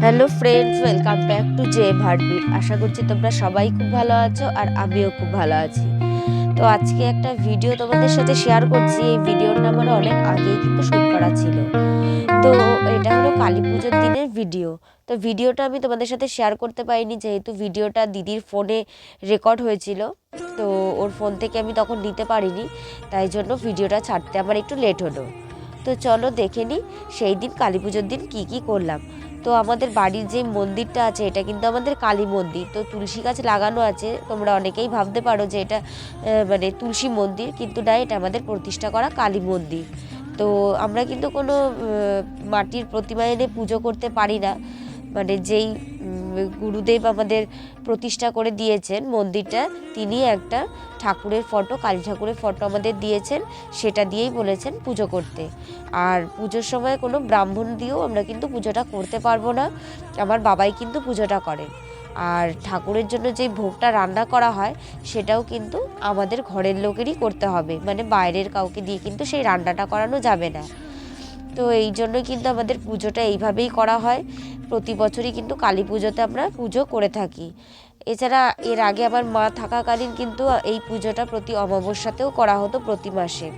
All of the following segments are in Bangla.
Hello friends, welcome back to J heartbeat. আশা করছি তোমরা সবাই খুব ভালো আছো আর আমিও খুব ভালো আছি। তো আজকে একটা ভিডিও তোমাদের সাথে শেয়ার করছি। এই ভিডিওটা আমার অনেক আগেই কিন্তু শ্যুট করা ছিল। তো এটা হলো কালী পুজোর দিনের ভিডিও। তো ভিডিওটা আমি তোমাদের সাথে শেয়ার করতে পারিনি, যেহেতু ভিডিওটা দিদির ফোনে রেকর্ড হয়েছিল। তো ওর ফোন থেকে আমি তখন নিতে পারিনি, তাই জন্য ভিডিওটা ছাড়তে আমার একটু লেট হলো। তো চলো দেখে নিই সেই দিন কালী পুজোর দিন কী কী করলাম। তো আমাদের বাড়ির যে মন্দিরটা আছে এটা কিন্তু আমাদের কালী মন্দির। তো তুলসী গাছ লাগানো আছে। তোমরা অনেকেই ভাবতে পারো যে এটা মানে তুলসী মন্দির, কিন্তু না, এটা আমাদের প্রতিষ্ঠা করা কালী মন্দির। তো আমরা কিন্তু কোনো মাটির প্রতিমা এনে পুজো করতে পারি না। মানে যেই গুরুদেব আমাদের প্রতিষ্ঠা করে দিয়েছেন মন্দিরটা, তিনি একটা ঠাকুরের ফটো, কালী ঠাকুরের ফটো আমাদের দিয়েছেন, সেটা দিয়েই বলেছেন পুজো করতে। আর পুজোর সময় কোনো ব্রাহ্মণ দিয়েও আমরা কিন্তু পুজোটা করতে পারবো না। আমার বাবাই কিন্তু পুজোটা করেন। আর ঠাকুরের জন্য যেই ভোগটা রান্না করা হয় সেটাও কিন্তু আমাদের ঘরের লোকেরই করতে হবে, মানে বাইরের কাউকে দিয়ে কিন্তু সেই রান্নাটা করানো যাবে না। তো এই জন্যই কিন্তু আমাদের পুজোটা এইভাবেই করা হয়। প্রতি বছরই কিন্তু কালী পুজোতে আমরা পুজো করে থাকি। এছাড়া এর আগে আমার মা থাকাকালীন কিন্তু এই পুজোটা প্রতি অমাবস্যাতেও করা হতো, প্রতি মাসে।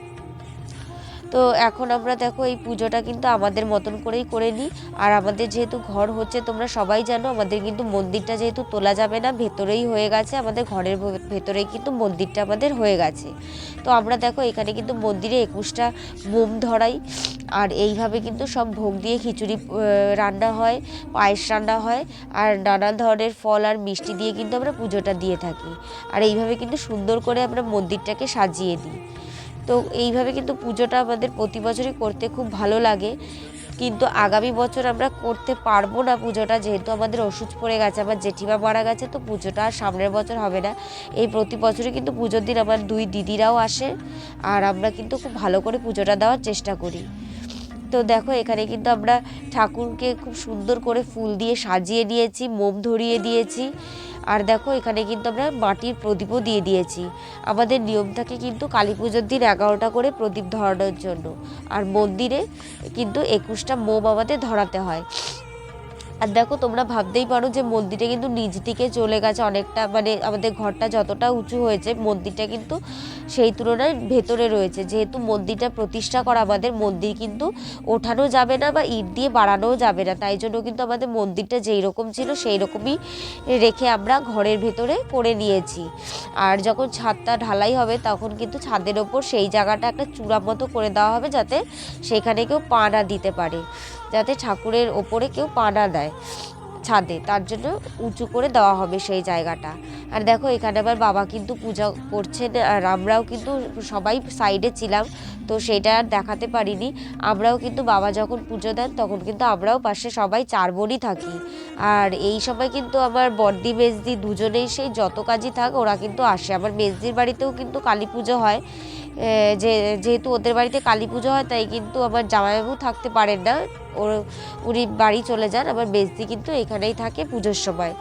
তো এখন আমরা দেখো এই পুজোটা কিন্তু আমাদের মতন করেই করে নিই। আর আমাদের যেহেতু ঘর হচ্ছে, তোমরা সবাই জানো, আমাদের কিন্তু মন্দিরটা যেহেতু তোলা যাবে না, ভেতরেই হয়ে গেছে, আমাদের ঘরের ভেতরেই কিন্তু মন্দিরটা আমাদের হয়ে গেছে। তো আমরা দেখো এখানে কিন্তু মন্দিরে 21টা মোম ধরাই। আর এইভাবে কিন্তু সব ভোগ দিয়ে খিচুড়ি রান্না হয়, পায়েস রান্না হয়, আর নানান ধরনের ফল আর মিষ্টি দিয়ে কিন্তু আমরা পুজোটা দিয়ে থাকি। আর এইভাবে কিন্তু সুন্দর করে আমরা মন্দিরটাকে সাজিয়ে দিই। তো এইভাবে কিন্তু পুজোটা আমাদের প্রতি বছরই করতে খুব ভালো লাগে। কিন্তু আগামী বছর আমরা করতে পারবো না পুজোটা, যেহেতু আমাদের ওষুধ পড়ে গেছে, আমার জেঠিমা মারা গেছে। তো পুজোটা আর সামনের বছর হবে না। এই প্রতি বছরই কিন্তু পুজোর দিন আমার 2 দিদিরাও আসে, আর আমরা কিন্তু খুব ভালো করে পুজোটা দেওয়ার চেষ্টা করি। তো দেখো এখানে কিন্তু আমরা ঠাকুরকে খুব সুন্দর করে ফুল দিয়ে সাজিয়ে নিয়েছি, মোম ধরিয়ে দিয়েছি। আর দেখো এখানে কিন্তু আমরা মাটির প্রদীপও দিয়ে দিয়েছি। আমাদের নিয়ম থাকে কিন্তু কালী পুজোর দিন 11টা করে প্রদীপ ধরানোর জন্য। আর মন্দিরে কিন্তু 21টা মোম আমাদের ধরাতে হয়। আর দেখো তোমরা ভাবতেই পারো যে মন্দিরটা কিন্তু নিচ দিকে চলে গেছে অনেকটা, মানে আমাদের ঘরটা যতটা উঁচু হয়েছে মন্দিরটা কিন্তু সেই তুলনায় ভেতরে রয়েছে। যেহেতু মন্দিরটা প্রতিষ্ঠা করা, আমাদের মন্দির কিন্তু ওঠানো যাবে না বা ইট দিয়ে বাড়ানোও যাবে না, তাই জন্য কিন্তু আমাদের মন্দিরটা যেই রকম ছিল সেই রকমই রেখে আমরা ঘরের ভেতরে করে নিয়েছি। আর যখন ছাদটা ঢালাই হবে তখন কিন্তু ছাদের ওপর সেই জায়গাটা একটা চূড়া মতো করে দেওয়া হবে, যাতে সেখানে কেউ পা না দিতে পারে, যাতে ঠাকুরের ওপরে কেউ পা না দেয় ছাদে, তার জন্য উঁচু করে দেওয়া হবে সেই জায়গাটা। আর দেখো এখানে আমার বাবা কিন্তু পূজা করছেন, আর আমরাও কিন্তু সবাই সাইডে ছিলাম, তো সেটা আর দেখাতে পারিনি। আমরাও কিন্তু বাবা যখন পুজো দেন তখন কিন্তু আমরাও পাশে সবাই 4 বোনই থাকি। আর এই সময় কিন্তু আমার বড়দি মেজদি দুজনেই সেই যত কাজই থাক ওরা কিন্তু আসে। আমার মেজদির বাড়িতেও কিন্তু কালী পুজো হয়। যেহেতু ওদের বাড়িতে কালী পুজো হয়, তাই কিন্তু আমার জামাইবাবু থাকতে পারেন না, উনি বাড়ি চলে যান। আমার মেজদি কিন্তু এখানেই থাকে পুজোর সময়।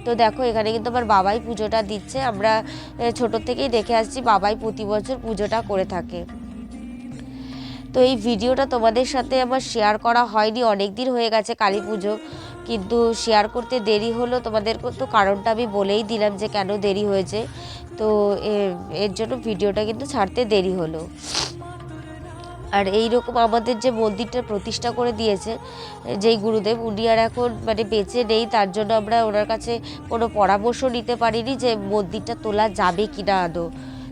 তো দেখো এখানে কিন্তু আমার বাবাই পুজোটা দিচ্ছে। আমরা ছোট থেকেই দেখে আসছি বাবাই প্রতি বছর পুজোটা করে থাকে। তো এই ভিডিওটা তোমাদের সাথে আমার শেয়ার করা হয়নি, অনেক দিন হয়ে গেছে কালী পুজো, কিন্তু শেয়ার করতে দেরি হলো। তোমাদের তো কারণটা আমি বলেই দিলাম যে কেন দেরি হয়েছে। তো এর জন্য ভিডিওটা কিন্তু ছাড়তে দেরি হলো। আর এই রকম আমাদের যে মন্দিরটা প্রতিষ্ঠা করে দিয়েছে যেই গুরুদেব, উনি আর এখন মানে বেঁচে নেই, তার জন্য আমরা ওনার কাছে কোনো পরামর্শ নিতে পারিনি যে মন্দিরটা তোলা যাবে কি না আদৌ।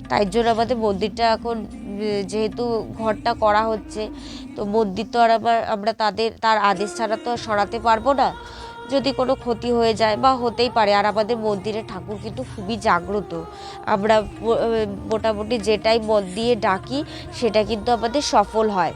তাই জন্য আমাদের মন্দিরটা এখন যেহেতু ঘরটা করা হচ্ছে, তো মন্দির তো আর আমরা তার আদেশ ছাড়া তো আর সরাতে পারবো না। যদি কোনো ক্ষতি হয়ে যায় বা হতেই পারে। আর আমাদের মন্দিরের ঠাকুর কিন্তু খুবই জাগ্রত। আমরা মোটামুটি যেটাই মন দিয়ে ডাকি সেটা কিন্তু আমাদের সফল হয়।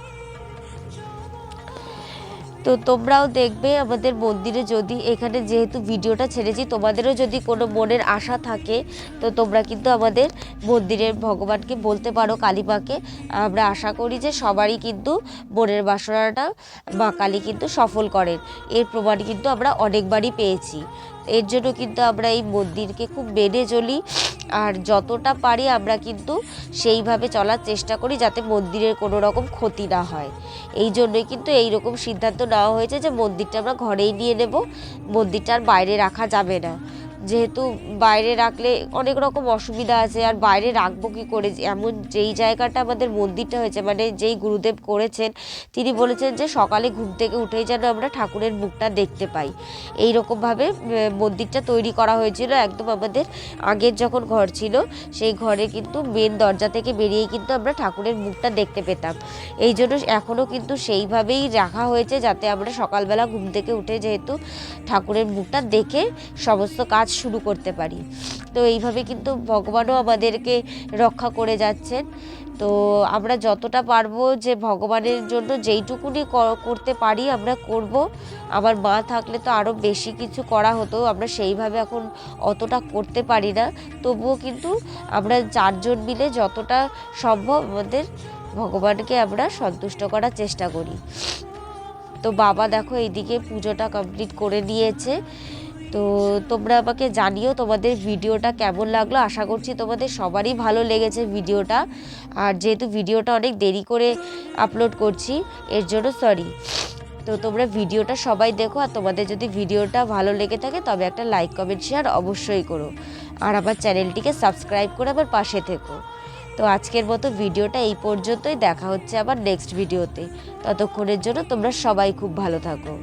তো তোমরাও দেখবে আমাদের মন্দিরে, যদি এখানে যেহেতু ভিডিওটা ছেড়েছি, তোমাদেরও যদি কোনো মনের আশা থাকে তো তোমরা কিন্তু আমাদের মন্দিরের ভগবানকে বলতে পারো, কালীমাকে। আমরা আশা করি যে সবারই কিন্তু মনের বাসনাটা মা কালী কিন্তু সফল করেন। এর প্রমাণ কিন্তু আমরা অনেকবারই পেয়েছি। এর জন্য কিন্তু আমরা এই মন্দিরকে খুব মেনে চলি, আর যতটা পারি আমরা কিন্তু সেইভাবে চলার চেষ্টা করি যাতে মন্দিরের কোনো রকম ক্ষতি না হয়। এই জন্যই কিন্তু এই রকম সিদ্ধান্ত নেওয়া হয়েছে যে মন্দিরটা আমরা ঘরেই নিয়ে নেব, মন্দিরটা আর বাইরে রাখা যাবে না। যেহেতু বাইরে রাখলে অনেক রকম অসুবিধা আছে, আর বাইরে রাখবো কী করে, এমন যেই জায়গাটা আমাদের মন্দিরটা হয়েছে, মানে যেই গুরুদেব করেছেন তিনি বলেছেন যে সকালে ঘুম থেকে উঠেই যেন আমরা ঠাকুরের মুখটা দেখতে পাই। এই রকমভাবে মন্দিরটা তৈরি করা হয়েছিল। একদম আমাদের আগের যখন ঘর ছিল সেই ঘরে কিন্তু মেন দরজা থেকে বেরিয়েই কিন্তু আমরা ঠাকুরের মুখটা দেখতে পেতাম। এই জন্য এখনও কিন্তু সেইভাবেই রাখা হয়েছে যাতে আমরা সকালবেলা ঘুম থেকে উঠে যেহেতু ঠাকুরের মুখটা দেখে সমস্ত কাজ শুরু করতে পারি। তো এইভাবে কিন্তু ভগবানও আমাদেরকে রক্ষা করে যাচ্ছেন। তো আমরা যতটা পারবো যে ভগবানের জন্য যেইটুকুনি করতে পারি আমরা করব। আমার মা থাকলে তো আরও বেশি কিছু করা হতো, আমরা সেইভাবে এখন অতটা করতে পারি না। তবুও কিন্তু আমরা 4 জন মিলে যতটা সম্ভব আমাদের ভগবানকে আমরা সন্তুষ্ট করার চেষ্টা করি। তো বাবা দেখো এইদিকে পুজোটা কমপ্লিট করে নিয়েছে। তো তোমরা আমাকে জানিও তোমাদের ভিডিওটা কেমন লাগলো। আশা করছি তোমাদের সবারই ভালো লেগেছে ভিডিওটা। আর যেহেতু ভিডিওটা অনেক দেরি করে আপলোড করছি এর জন্য সরি। তো তোমরা ভিডিওটা সবাই দেখো, আর তোমাদের যদি ভিডিওটা ভালো লেগে থাকে তবে একটা লাইক কমেন্ট শেয়ার অবশ্যই করো, আর আমার চ্যানেলটিকে সাবস্ক্রাইব করে আমার পাশে থেকো। তো আজকের মতো ভিডিওটা এই পর্যন্তই, দেখা হচ্ছে আবার নেক্সট ভিডিওতে। ততক্ষণের জন্য তোমরা সবাই খুব ভালো থাকো।